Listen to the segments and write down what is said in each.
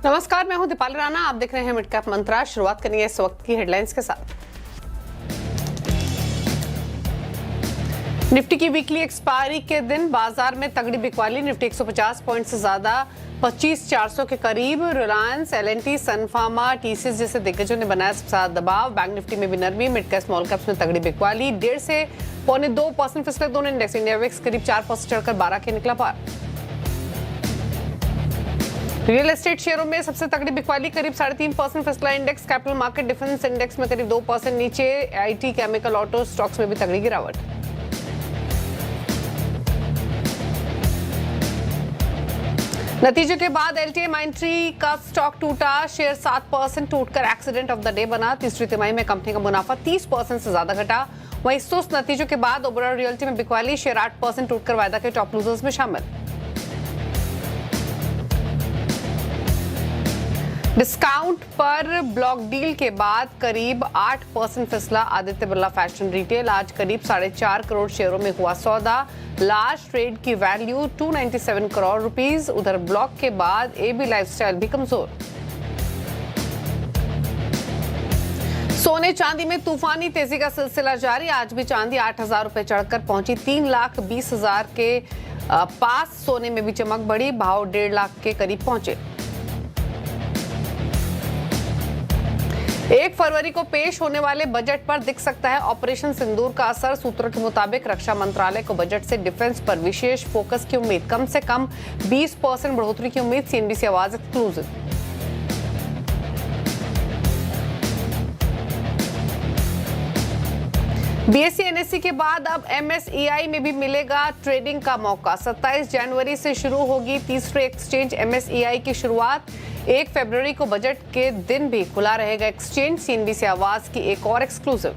नमस्कार, मैं हूं दीपाली राणा। आप देख रहे हैं मिड कैप मंत्रा। शुरुआत करेंगे इस वक्त की हेडलाइंस के साथ। निफ्टी की वीकली एक्सपायरी के दिन बाजार में तगड़ी बिकवाली। निफ्टी 150 पॉइंट से ज्यादा 25,400 के करीब। रिलायंस, एल&टी, सन फार्मा, टीसीएस जैसे दिग्गजों ने बनाया सबसे ज्यादा दबाव। बैंक निफ्टी में भी नरमी। मिड कैप स्मॉल कैप्स में तगड़ी बिकवाली। 1.5 से 1.25% फिसले दोनों इंडेक्स। इंडिया विक्स करीब 4% चढ़कर 12 के निकला पार। रियल एस्टेट शेयरों में सबसे तगड़ी बिकवाली। करीब 3.5% फिसला index. Capital market defence index में करीब 2% नीचे। आईटी, केमिकल, ऑटो स्टॉक्स में भी तगड़ी गिरावट। नतीजे के बाद एलटीए माइंट्री का स्टॉक टूटा। शेयर 7% टूटकर एक्सीडेंट ऑफ द डे बना। तीसरी तिमाही में कंपनी का मुनाफा 30% से ज्यादा घटा। वहीं सुस्त नतीजों के बाद ओबेरॉय रियल्टी में बिकवाली। शेयर 8% टूटकर वायदा के टॉप लूजर्स में शामिल। डिस्काउंट पर ब्लॉक डील के बाद करीब 8% फिसला आदित्य बिरला फैशन रिटेल। आज करीब 4.5 करोड़ शेयरों में हुआ सौदा। लास्ट ट्रेड की वैल्यू 297 करोड़ रुपीस। उधर ब्लॉक के बाद एबी लाइफस्टाइल भी कमजोर। सोने चांदी में तूफानी तेजी का सिलसिला जारी। आज भी चांदी 8,000 रुपए चढ़कर पहुंची 3,20,000 के पास। सोने में भी चमक बढ़ी। भाव 1.5 लाख के करीब पहुंचे। 1 फरवरी को पेश होने वाले बजट पर दिख सकता है ऑपरेशन सिंदूर का असर। सूत्रों के मुताबिक रक्षा मंत्रालय को बजट से डिफेंस पर विशेष फोकस की उम्मीद। कम से कम 20% बढ़ोतरी की उम्मीद। सीएनबीसी आवाज एक्सक्लूसिव। बीएसई एनएसई के बाद अब एमएसईआई में भी मिलेगा ट्रेडिंग का मौका। 27 जनवरी से शुरू होगी तीसरे एक्सचेंज एमएसईआई की शुरुआत। 1 फरवरी को बजट के दिन भी खुला रहेगा एक्सचेंज। सीएनबीसी आवाज की एक और एक्सक्लूसिव।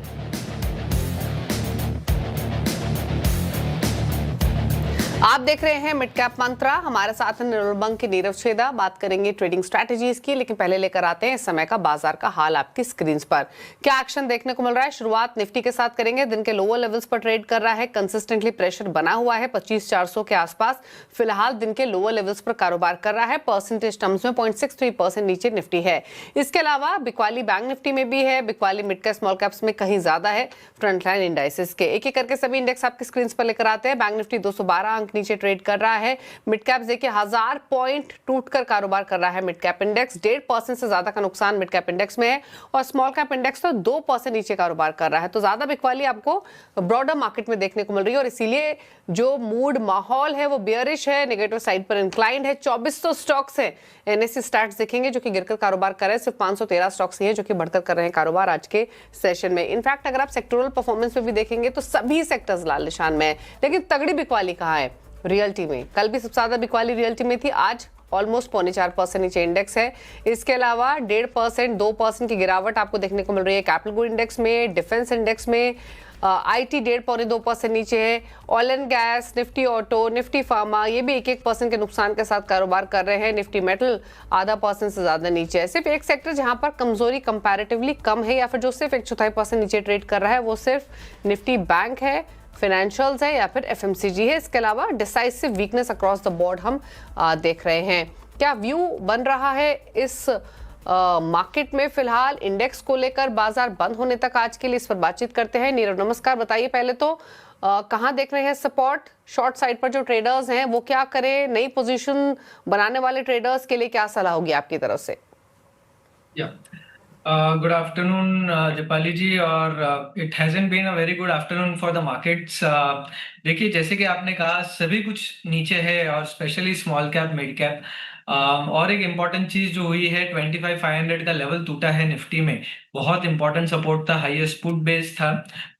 आप देख रहे हैं मिड कैप मंत्रा। हमारे साथ है निर्मल बंग की नीरव छेदा। बात करेंगे ट्रेडिंग स्ट्रैटेजीज की, लेकिन पहले लेकर आते हैं इस समय का बाजार का हाल आपकी स्क्रीन पर। क्या एक्शन देखने को मिल रहा है? शुरुआत निफ्टी के साथ करेंगे। दिन के लोअर लेवल्स पर ट्रेड कर रहा है। कंसिस्टेंटली प्रेशर बना हुआ है 25,400 के आसपास। फिलहाल दिन के लोअर लेवल्स पर कारोबार कर रहा है। परसेंटेज टर्म्स में 0.63% नीचे निफ्टी है। इसके अलावा बिकवाली बैंक निफ्टी में भी है। बिकवाली मिड कैप स्मॉल कैप्स में कहीं ज्यादा है फ्रंटलाइन इंडाइसेस के। एक एक करके सभी इंडेक्स आपकी स्क्रीन पर लेकर आते हैं। बैंक निफ्टी 212 अंक नीचे ट्रेड कर रहा है। मिड कैप देखिए 1000 पॉइंट टूटकर कारोबार कर रहा है। मिड कैप इंडेक्स 1.5% से ज्यादा का नुकसान मिड कैप इंडेक्स में है और स्मॉल कैप इंडेक्स तो 2% नीचे कारोबार कर रहा है। तो ज्यादा बिकवाली आपको ब्रॉडर मार्केट में देखने को मिल रही है और इसीलिए जो मूड माहौल है वो बियरिश है, नेगेटिव साइड पर इंक्लाइंड है। 2400 स्टॉक्स है। एनएससी स्टैट्स देखेंगे जो कि गिरकर कारोबार कर रहे हैं। सिर्फ 513 स्टॉक्स ही है जो कि बढ़कर कर रहे हैं कारोबार आज के सेशन में। इनफैक्ट अगर आप सेक्टोरल परफॉर्मेंस में भी देखेंगे तो सभी सेक्टर्स लाल निशान में है। लेकिन तगड़ी बिकवाली कहाँ है? रियल्टी में। कल भी सबसे ज्यादा बिकवाली रियल्टी में थी। आज ऑलमोस्ट 0.4% नीचे इंडेक्स है। इसके अलावा 1.5% 2% की गिरावट आपको देखने को मिल रही है कैपिटल गुड इंडेक्स में, डिफेंस इंडेक्स में। आईटी 1.5-2% नीचे है। Oil and gas, Nifty auto, Nifty pharma ये भी 1-1% के नुकसान के साथ कारोबार कर रहे हैं। निफ्टी मेटल 0.5% से ज्यादा नीचे है। सिर्फ एक सेक्टर जहां पर कमजोरी कंपैरेटिवली कम है या फिर जो सिर्फ 1/4% नीचे ट्रेड कर रहा है वो सिर्फ निफ्टी बैंक है, फाइनेंशियल्स है या फिर एफएमसीजी है। इसके अलावा decisive weakness across the board हम देख रहे हैं। क्या व्यू बन रहा है इस मार्केट में फिलहाल इंडेक्स को लेकर बाजार बंद होने तक? आज के लिए इस पर बातचीत करते हैं। नीरव नमस्कार। बताइए पहले तो कहां देख रहे हैं सपोर्ट? शॉर्ट साइड पर जो ट्रेडर्स हैं वो क्या करें? नई पोजीशन बनाने वाले ट्रेडर्स के लिए क्या सलाह होगी आपकी तरफ से? गुड आफ्टरनून दीपाली जी, और it hasn't been a very good afternoon for the markets. देखिए जैसे कि आपने कहा सभी कुछ नीचे है और specially small cap, mid cap. और एक इम्पॉर्टेंट चीज जो हुई है 25,500 का लेवल टूटा है निफ्टी में। बहुत इंपॉर्टेंट सपोर्ट था, हाईएस्ट पुट बेस था।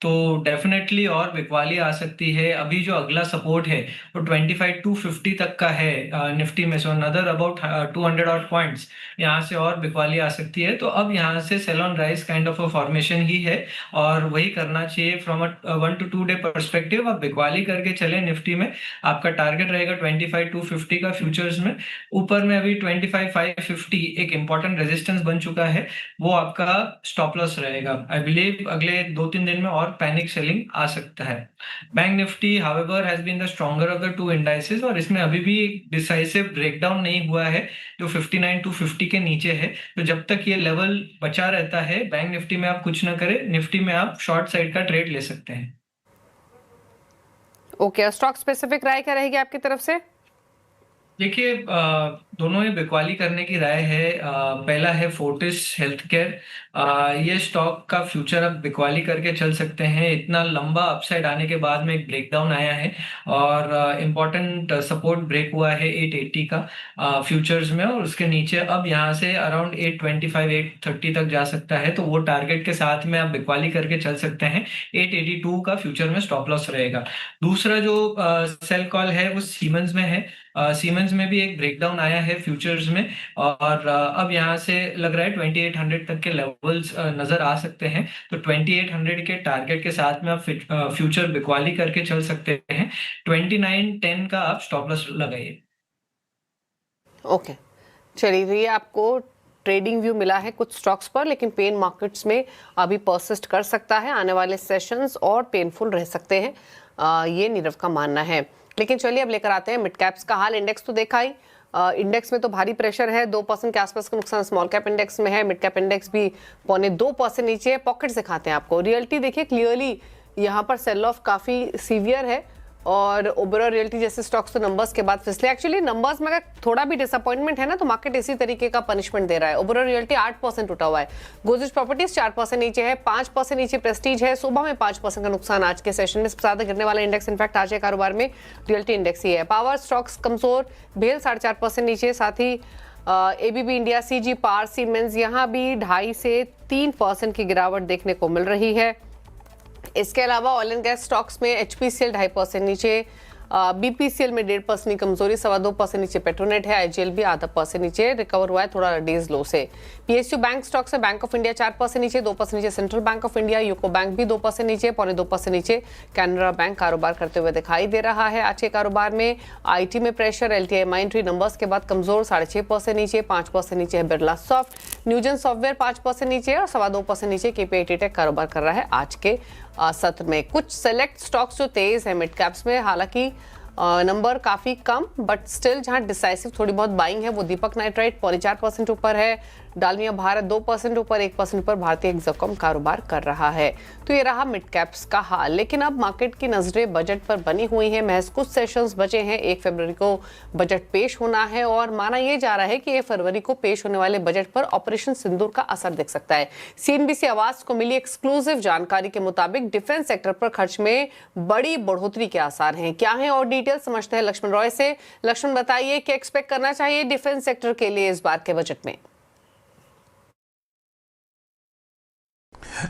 तो डेफिनेटली और बिकवाली आ सकती है। अभी जो अगला सपोर्ट है वो 25,250 तक का है निफ्टी में। सो अनदर अबाउट 200 और पॉइंट्स यहाँ से और बिकवाली आ सकती है। तो अब यहाँ से sell on rise kind of a formation ही है और वही करना चाहिए from a 1 to 2 day perspective. अब बिकवाली करके चले निफ्टी में। आपका टारगेट रहेगा 25,250 का फ्यूचर्स में। ऊपर में अभी 25,550 एक इंपॉर्टेंट रेजिस्टेंस बन चुका है। वो आपका स्टॉप लॉस रहेगा। आई बिलीव अगले 2-3 दिन में और पैनिक सेलिंग आ सकता है। Bank Nifty however has been the stronger of the two indices, और इसमें अभी भी डिसाइसिव ब्रेकडाउन नहीं हुआ है जो 59-250 के नीचे है। तो जब तक ये लेवल बचा रहता है, बैंक निफ्टी में आप कुछ ना करें, निफ्टी में आप शॉर्ट साइड का ट्रेड ले सकते हैं। ओके, स्टॉक स्पेसिफिक राय क्या रहेगी आपकी तरफ से? देखिए, दोनों ही बिकवाली करने की राय है। पहला है फोर्टिस हेल्थ केयर। ये स्टॉक का फ्यूचर अब बिकवाली करके चल सकते हैं। इतना लंबा अपसाइड आने के बाद में एक ब्रेकडाउन आया है, और इम्पोर्टेंट सपोर्ट ब्रेक हुआ है 880 का फ्यूचर्स में, और उसके नीचे अब यहाँ से अराउंड 825 830 तक जा सकता है। तो वो टारगेट के साथ में आप बिकवाली करके चल सकते हैं। 882 का फ्यूचर में स्टॉप लॉस रहेगा। दूसरा जो सेल कॉल है वो सीमेंस में है। सीमेंस में भी एक ब्रेकडाउन आया है फ्यूचर्स में, और अब यहाँ से लग रहा है 2800 तक के लेवल्स नजर आ सकते हैं। तो 2800 के टारगेट के साथ में आप फ्यूचर बिकवाली करके चल सकते हैं। 2910 का आप स्टॉप लॉस लगाइए। ओके, चलिए, ये आपको ट्रेडिंग व्यू मिला है कुछ स्टॉक्स पर, लेकिन पेन मार्केट्स में अभी परसिस्ट कर सकता है। आने वाले सेशंस और पेनफुल रह सकते हैं, ये नीरव का मानना है। लेकिन चलिए अब लेकर आते हैं मिड कैप्स का हाल। इंडेक्स तो देखा ही, इंडेक्स में तो भारी प्रेशर है, 2% के आसपास का नुकसान स्मॉल कैप इंडेक्स में है। मिड कैप इंडेक्स भी 0.25% नीचे है। पॉकेट्स दिखाते हैं आपको। रियल्टी देखिए क्लियरली यहाँ पर सेल ऑफ काफी सीवियर है, और ओबेरॉय रियल्टी जैसे स्टॉक्स तो नंबर्स के बाद फिसले। एक्चुअली नंबर्स में अगर थोड़ा भी डिसअपॉइंटमेंट है ना, तो मार्केट इसी तरीके का पनिशमेंट दे रहा है। ओबेरॉय रियल्टी 8% उठा हुआ है, गोदरेज प्रॉपर्टीज 4% नीचे है, 5% नीचे प्रेस्टीज है। सुबह में 5% का नुकसान आज के सेशन में। सबसे ज्यादा गिरने वाला इंडेक्स इनफैक्ट आज के कारोबार में रियल्टी इंडेक्स ही है। पावर स्टॉक्स कमजोर, भेल 4.5% नीचे, साथ ही ABB India, CG Power, Siemens यहाँ भी 2.5 से 3% की गिरावट देखने को मिल रही है। इसके अलावा ऑयल एंड गैस स्टॉक्स में एचपीसीएल 2.5% नीचे, बीपीसीएल में 1.5% की कमजोरी, 2.25% नीचे पेट्रोनेट है। आईजीएल भी 0.5% नीचे रिकवर हुआ है थोड़ा डेज लो से। पीएसयू बैंक स्टॉक्स है, बैंक ऑफ इंडिया 4% नीचे, 2% नीचे central bank of India, UCO bank भी 2% नीचे, 0.25% नीचे कैनरा बैंक कारोबार करते हुए दिखाई दे रहा है। आज के कारोबार में आईटी में प्रेशर, एलटीआई माइंट्री नंबर्स के बाद कमजोर, 6.5% नीचे, 5% नीचे है बिरला सॉफ्ट, न्यूजन सॉफ्टवेयर 5% नीचे और 2.25% नीचे केपीआईटी टेक कारोबार कर रहा है आज के सत्र में। कुछ सेलेक्ट स्टॉक्स जो तेज है मिड कैप्स में, हालांकि नंबर काफी कम, बट स्टिल जहां डिसाइसिव थोड़ी बहुत बाइंग है वो दीपक नाइट्राइट 4.4% ऊपर है, डालमिया भारत 2% ऊपर, 1% ऊपर भारतीय एक्सकॉम कारोबार कर रहा है। तो ये रहा मिड कैप्स का हाल। लेकिन अब मार्केट की नजरें बजट पर बनी हुई हैं। महज कुछ सेशंस बचे हैं, 1 फरवरी को बजट पेश होना है, और माना यह जा रहा है कि 1 फरवरी को पेश होने वाले बजट पर ऑपरेशन सिंदूर का असर दिख सकता है। सीएनबीसी आवाज को मिली एक्सक्लूसिव जानकारी के मुताबिक डिफेंस सेक्टर पर खर्च में बड़ी बढ़ोतरी के आसार हैं। क्या है और डिटेल समझते हैं लक्ष्मण रॉय से। लक्ष्मण, बताइए क्या एक्सपेक्ट करना चाहिए डिफेंस सेक्टर के लिए इस बार के बजट में?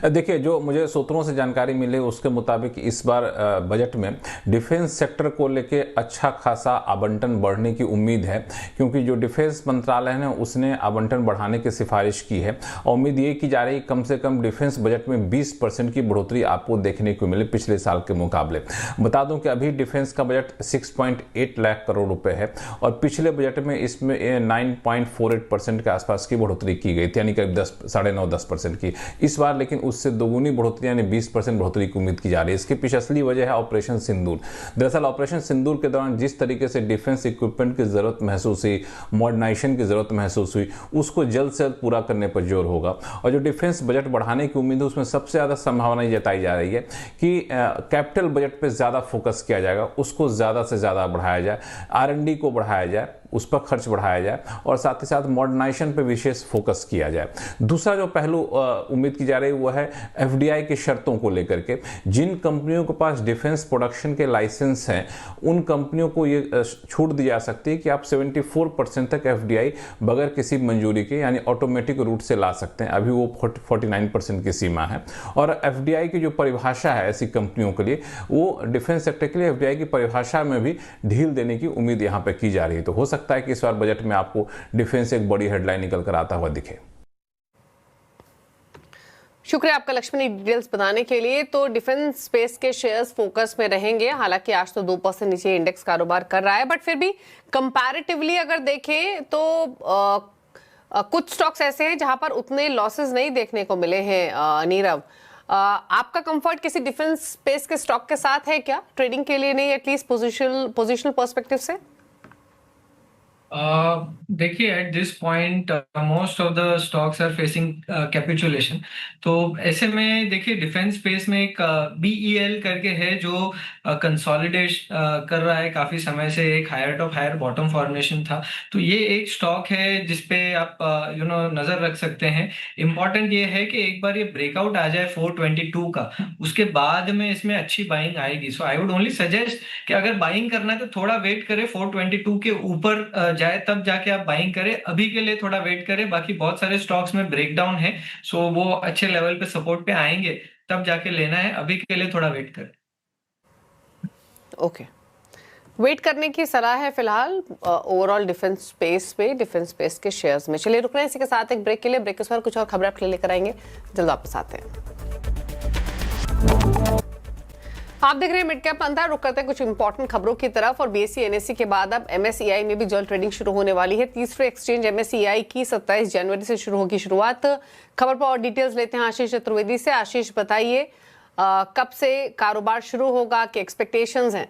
देखिए, जो मुझे सूत्रों से जानकारी मिली उसके मुताबिक इस बार बजट में डिफेंस सेक्टर को लेके अच्छा खासा आवंटन बढ़ने की उम्मीद है, क्योंकि जो डिफेंस मंत्रालय है उसने आवंटन बढ़ाने की सिफारिश की है। और उम्मीद ये की जा रही है कम से कम डिफेंस बजट में 20% की बढ़ोतरी आपको देखने को मिले पिछले साल के मुकाबले। बता दूं कि अभी डिफेंस का बजट 6.8 लाख करोड़ रुपए है, और पिछले बजट में इसमें 9.48% के आसपास की बढ़ोतरी की गई थी, यानी करीब 9.5-10% की। इस बार लेकिन उससे दोगुनी बढ़ोतरी यानी 20% बढ़ोतरी की उम्मीद की जा रही है। इसके पीछे असली वजह है ऑपरेशन सिंदूर। दरअसल ऑपरेशन सिंदूर के दौरान जिस तरीके से डिफेंस इक्विपमेंट की जरूरत महसूस हुई, मॉडर्नाइजेशन की जरूरत महसूस हुई, उसको जल्द से जल्द पूरा करने पर जोर होगा। और जो डिफेंस बजट बढ़ाने की उम्मीद है उसमें सबसे ज़्यादा संभावना जताई जा रही है कि कैपिटल बजट पर ज़्यादा फोकस किया जाएगा, उसको ज़्यादा से ज़्यादा बढ़ाया जाए, R&D को बढ़ाया जाए, उस पर खर्च बढ़ाया जाए, और साथ ही साथ मॉडर्नाइजेशन पर विशेष फोकस किया जाए। दूसरा जो पहलू उम्मीद की जा रही है वो है एफडीआई की शर्तों को लेकर के। जिन कंपनियों के पास डिफेंस प्रोडक्शन के लाइसेंस हैं उन कंपनियों को ये छूट दी जा सकती है कि आप 74% तक एफडीआई बगैर किसी मंजूरी के यानी ऑटोमेटिक रूट से ला सकते हैं। अभी वो 49% की सीमा है। और एफडीआई की जो परिभाषा है ऐसी कंपनियों के लिए, वो डिफेंस सेक्टर के लिए एफडीआई की परिभाषा में भी ढील देने की उम्मीद यहाँ पर की जा रही है। तो हो सकता है कि इस बार बजट में आपको डिफेंस एक बड़ी हेडलाइन निकल कर आता हुआ दिखे। शुक्रिया आपका लक्ष्मण डिटेल्स बताने के लिए। तो डिफेंस स्पेस के शेयर्स फोकस में रहेंगे। हालांकि आज तो 2% नीचे इंडेक्स कारोबार कर रहा है, बट फिर भी कंपैरेटिवली अगर देखें तो कुछ स्टॉक्स ऐसे हैं जहां पर उतने लॉसेस नहीं देखने को मिले हैं। नीरव, आपका कंफर्ट किसी डिफेंस स्पेस के स्टॉक के साथ है क्या ट्रेडिंग के लिए? नहीं, एटलीस्ट पोजिशनल पर्सपेक्टिव से। देखिए, at this point most of the stocks are facing capitulation. तो ऐसे में देखिए, डिफेंस स्पेस में एक BEL करके है जो कंसोलिडेट कर रहा है काफी समय से। एक higher top higher bottom formation था, तो ये एक स्टॉक है जिसपे आप नजर रख सकते हैं। इंपॉर्टेंट ये है कि एक बार ये ब्रेकआउट आ जाए 422 का, उसके बाद में इसमें अच्छी बाइंग आएगी। सो आई वुड ओनली सजेस्ट कि अगर बाइंग करना है तो थोड़ा वेट करें, 422 के ऊपर जाए तब जाके आप बाइंग करें। अभी के लिए थोड़ा वेट करें। बाकी बहुत सारे स्टॉक्स में ब्रेकडाउन है, सो वो अच्छे लेवल पे सपोर्ट पे आएंगे तब जाके लेना है। अभी के लिए थोड़ा वेट करें। ओके, वेट करने की सलाह है फिलहाल ओवरऑल डिफेंस स्पेस के शेयर्स में। चलिए रुक रहे हैं इसी के साथ एक ब्रेक के लिए। ब्रेक के बाद कुछ और खबरें आपके लिए लेकर आएंगे, जल्द वापस आते हैं। आप देख रहे हैं मिड कैप मंत्रा। रुक करते हैं कुछ इंपॉर्टेंट खबरों की तरफ। और BSE NSE के बाद अब MSCI में भी जल्द ट्रेडिंग शुरू होने वाली है। तीसरे एक्सचेंज MSCI की 27 जनवरी से शुरू होगी शुरुआत। खबर पर और डिटेल्स लेते हैं आशीष चतुर्वेदी से। आशीष, बताइए कब से कारोबार शुरू होगा, क्या एक्सपेक्टेशंस हैं?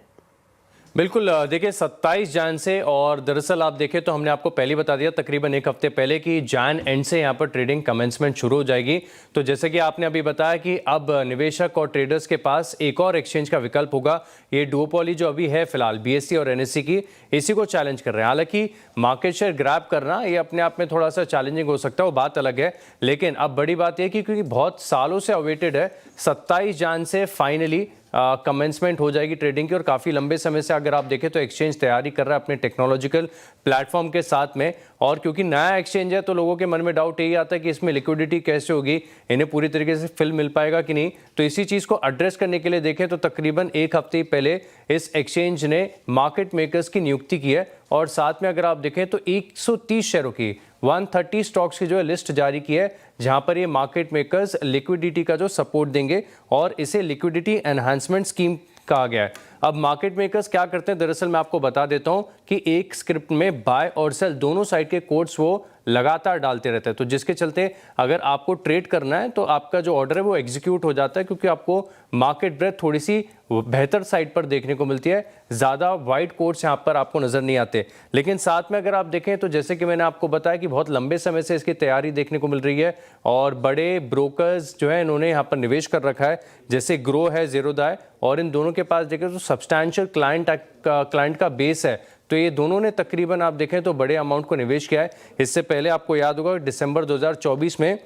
बिल्कुल, देखिए 27 जैन से, और दरअसल आप देखें तो हमने आपको पहले बता दिया तकरीबन एक हफ्ते पहले कि जैन एंड से यहाँ पर ट्रेडिंग कमेंसमेंट शुरू हो जाएगी। तो जैसे कि आपने अभी बताया कि अब निवेशक और ट्रेडर्स के पास एक और एक्सचेंज का विकल्प होगा। ये डुओपोली जो अभी है फिलहाल BSE और NSE की, इसी को चैलेंज कर रहे हैं। हालांकि मार्केट शेयर ग्रैब करना ये अपने आप में थोड़ा सा चैलेंजिंग हो सकता है, वो बात अलग है। लेकिन अब बड़ी बात यह कि क्योंकि बहुत सालों से अवेटेड है, 27 जैन से फाइनली कमेंसमेंट हो जाएगी ट्रेडिंग की। और काफ़ी लंबे समय से अगर आप देखें तो एक्सचेंज तैयारी कर रहा है अपने टेक्नोलॉजिकल प्लेटफॉर्म के साथ में। और क्योंकि नया एक्सचेंज है तो लोगों के मन में डाउट यही आता है कि इसमें लिक्विडिटी कैसे होगी, इन्हें पूरी तरीके से फिल मिल पाएगा कि नहीं। तो इसी चीज़ को एड्रेस करने के लिए देखें तो तकरीबन एक हफ्ते पहले इस एक्सचेंज ने मार्केट मेकर्स की नियुक्ति की है। और साथ में अगर आप देखें तो 130 शेयरों की 130 स्टॉक्स की जो है लिस्ट जारी की है, जहां पर ये मार्केट मेकर्स लिक्विडिटी का जो सपोर्ट देंगे, और इसे लिक्विडिटी एनहांसमेंट स्कीम कहा गया है। अब मार्केट मेकर्स क्या करते हैं, दरअसल मैं आपको बता देता हूं कि एक स्क्रिप्ट में बाय और सेल दोनों साइड के कोड्स वो लगातार डालते रहते हैं। तो जिसके चलते अगर आपको ट्रेड करना है तो आपका जो ऑर्डर है वो एग्जीक्यूट हो जाता है, क्योंकि आपको मार्केट ब्रेथ थोड़ी सी बेहतर साइड पर देखने को मिलती है। ज़्यादा वाइड कोड्स यहाँ पर आपको नज़र नहीं आते। लेकिन साथ में अगर आप देखें तो जैसे कि मैंने आपको बताया कि बहुत लंबे समय से इसकी तैयारी देखने को मिल रही है, और बड़े ब्रोकर्स जो है इन्होंने यहाँ पर निवेश कर रखा है, जैसे ग्रो है, ज़ीरोधा है, और इन दोनों के पास देखें तो सब्सटैंशियल क्लाइंट का बेस है। तो ये दोनों ने तकरीबन आप देखें तो बड़े अमाउंट को निवेश किया है। इससे पहले आपको याद होगा दिसंबर 2024 में,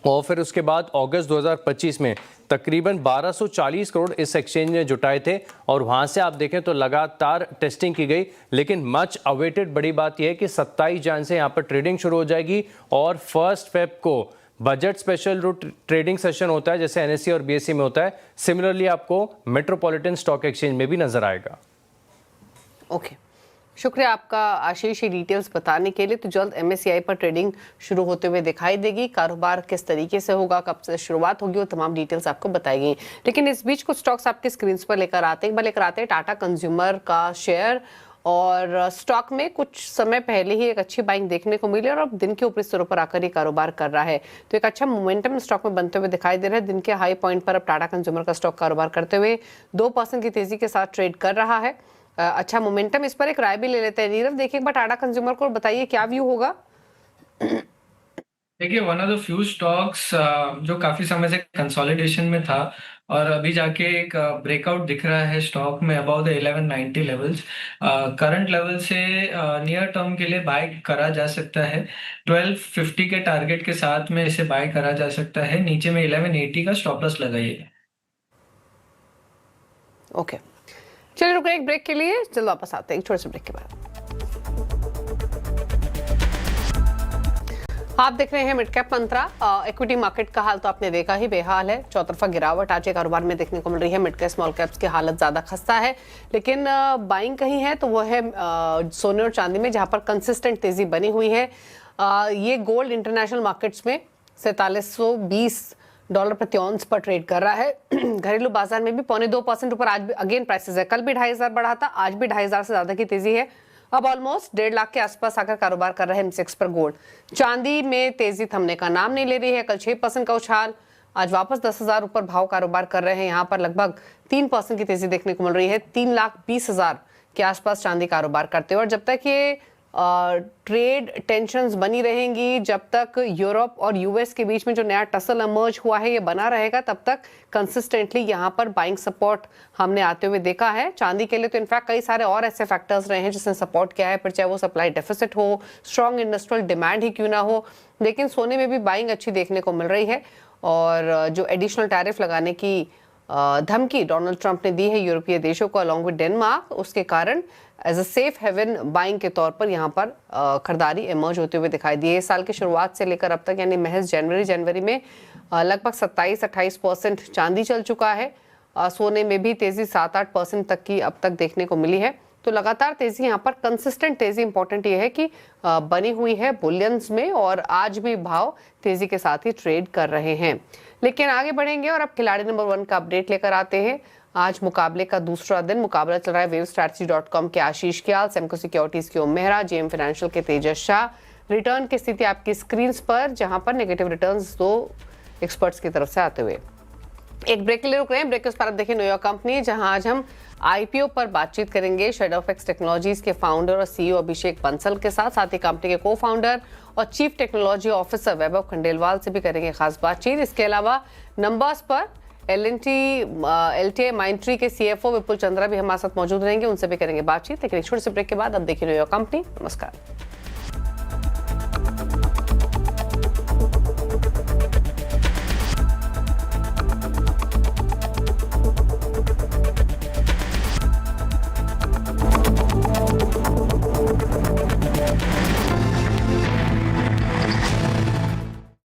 और फिर उसके बाद अगस्त 2025 में तकरीबन 1240 करोड़ इस एक्सचेंज ने जुटाए थे। और वहाँ से आप देखें तो लगातार टेस्टिंग की गई। लेकिन मच अवेटेड बड़ी बात यह है कि 27 जैन से यहाँ पर ट्रेडिंग शुरू हो जाएगी, और 1 फेब को बजट स्पेशल जो ट्रेडिंग सेशन होता है जैसे NSE और BSE में होता है, सिमिलरली आपको मेट्रोपॉलिटन स्टॉक एक्सचेंज में भी नजर आएगा। ओके, शुक्रिया आपका आशीष, ये डिटेल्स बताने के लिए। तो जल्द MSCI पर ट्रेडिंग शुरू होते हुए दिखाई देगी। कारोबार किस तरीके से होगा, कब से शुरुआत होगी, वो तमाम डिटेल्स आपको बताई गई। लेकिन इस बीच कुछ स्टॉक्स आपके स्क्रीन पर लेकर आते हैं। एक बार लेकर आते हैं टाटा कंज्यूमर का शेयर, और स्टॉक में कुछ समय पहले ही एक अच्छी बाइंग देखने को मिली, और अब दिन के ऊपरी स्तरों पर आकर ये कारोबार कर रहा है। तो एक अच्छा मोमेंटम स्टॉक में बनते हुए दिखाई दे रहा है। दिन के हाई पॉइंट पर अब टाटा कंज्यूमर का स्टॉक कारोबार करते हुए 2% की तेजी के साथ ट्रेड कर रहा है। अच्छा मोमेंटम, इस पर एक राय भी ले लेते हैं। नीरव, देखिए एक बार टाटा कंज्यूमर को बताइए क्या व्यू होगा। देखिए, one of the few stocks जो काफी समय से कंसोलिडेशन में था, और अभी जाके एक ब्रेकआउट दिख रहा है स्टॉक में about the 1190 levels. Current level से नियर टर्म के लिए बाय करा जा सकता है। 1250 के टारगेट के साथ में इसे बाय करा जा सकता है। नीचे में 1180 का स्टॉप लॉस लगाइए। ओके, चलिए रुक एक ब्रेक के लिए, जल्द वापस आते हैं एक छोटे से ब्रेक के बाद। आप देख रहे हैं मिड कैप मंत्रा। इक्विटी मार्केट का हाल तो आपने देखा ही, बेहाल है। चौतरफा गिरावट आज के कारोबार में देखने को मिल रही है। मिड कैप स्मॉल कैप्स की हालत ज्यादा खस्ता है, लेकिन बाइंग कहीं है तो वो है सोने और चांदी में, जहां पर कंसिस्टेंट तेजी बनी हुई है। ये गोल्ड इंटरनेशनल मार्केट्स में $4720 प्रति ऑन्स पर ट्रेड कर रहा है। घरेलू बाजार में भी 2.25% ऊपर आज भी अगेन प्राइसेस है। कल भी 2500 बढ़ा था, आज भी 2500 से ज्यादा की तेजी है। अब ऑलमोस्ट 1.5 लाख के आसपास आकर कारोबार कर रहे हैं सेंसेक्स पर गोल्ड। चांदी में तेजी थमने का नाम नहीं ले रही है। कल 6% का उछाल, आज वापस 10,000 ऊपर भाव कारोबार कर रहे हैं। यहाँ पर लगभग 3% की तेजी देखने को मिल रही है। 3,20,000 के आसपास चांदी कारोबार करते हैं। और जब तक ये ट्रेड टेंशंस बनी रहेंगी, जब तक यूरोप और यूएस के बीच में जो नया टसल इमर्ज हुआ है ये बना रहेगा, तब तक कंसिस्टेंटली यहाँ पर बाइंग सपोर्ट हमने आते हुए देखा है। चांदी के लिए तो इनफैक्ट कई सारे और ऐसे फैक्टर्स रहे हैं जिसने सपोर्ट किया है, फिर चाहे वो सप्लाई डेफिसिट हो, स्ट्रॉन्ग इंडस्ट्रियल डिमांड ही क्यों ना हो। लेकिन सोने में भी बाइंग अच्छी देखने को मिल रही है। और जो एडिशनल टैरिफ लगाने की धमकी डोनाल्ड ट्रंप ने दी है यूरोपीय देशों को अलॉन्ग विद डेनमार्क, उसके कारण as a safe haven buying के तौर पर यहाँ पर खरीदारी इमर्ज होते हुए दिखाई दी है। इस साल की शुरुआत से लेकर अब तक यानी महज जनवरी में लगभग 27-28% चांदी चल चुका है। सोने में भी तेजी 7-8% तक की अब तक देखने को मिली है। तो लगातार तेजी यहाँ पर कंसिस्टेंट तेजी, इंपॉर्टेंट ये है कि बनी हुई है बुलियंस में और आज भी भाव तेजी के साथ ही ट्रेड कर रहे हैं। लेकिन आगे बढ़ेंगे और अब खिलाड़ी नंबर 1 का अपडेट लेकर आते हैं। आज मुकाबले का दूसरा दिन मुकाबला चल रहा है wavestrategy.com के आशीष क्याल, सेमको सिक्योरिटीज के ओम मेहरा, जेएम फाइनेंशियल के तेजस शाह। रिटर्न की स्थिति आपकी स्क्रीन पर, जहां पर नेगेटिव रिटर्न्स 2 एक्सपर्ट्स की तरफ से आते हुए। एक ब्रेक के लिए रुक रहे हैं। ब्रेक के उस पर आप देखें न्यूयॉर्क कंपनी, जहां आज हम आईपीओ पर बातचीत करेंगे शेडोफेक्स टेक्नोलॉजीज के फाउंडर और सीईओ अभिषेक बंसल के साथ ही कंपनी के को फाउंडर और चीफ टेक्नोलॉजी ऑफिसर वैभव खंडेलवाल से भी करेंगे खास बातचीत। इसके अलावा नंबर्स पर एलटीआई माइंट्री के सीएफओ विपुल चंद्रा भी हमारे साथ मौजूद रहेंगे, उनसे भी करेंगे बातचीत। लेकिन एक छोटे से ब्रेक के बाद अब देखिए न्यूयॉर्क कंपनी। नमस्कार।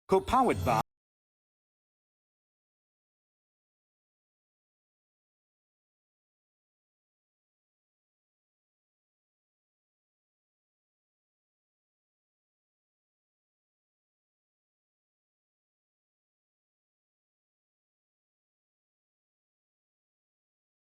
Co-powered by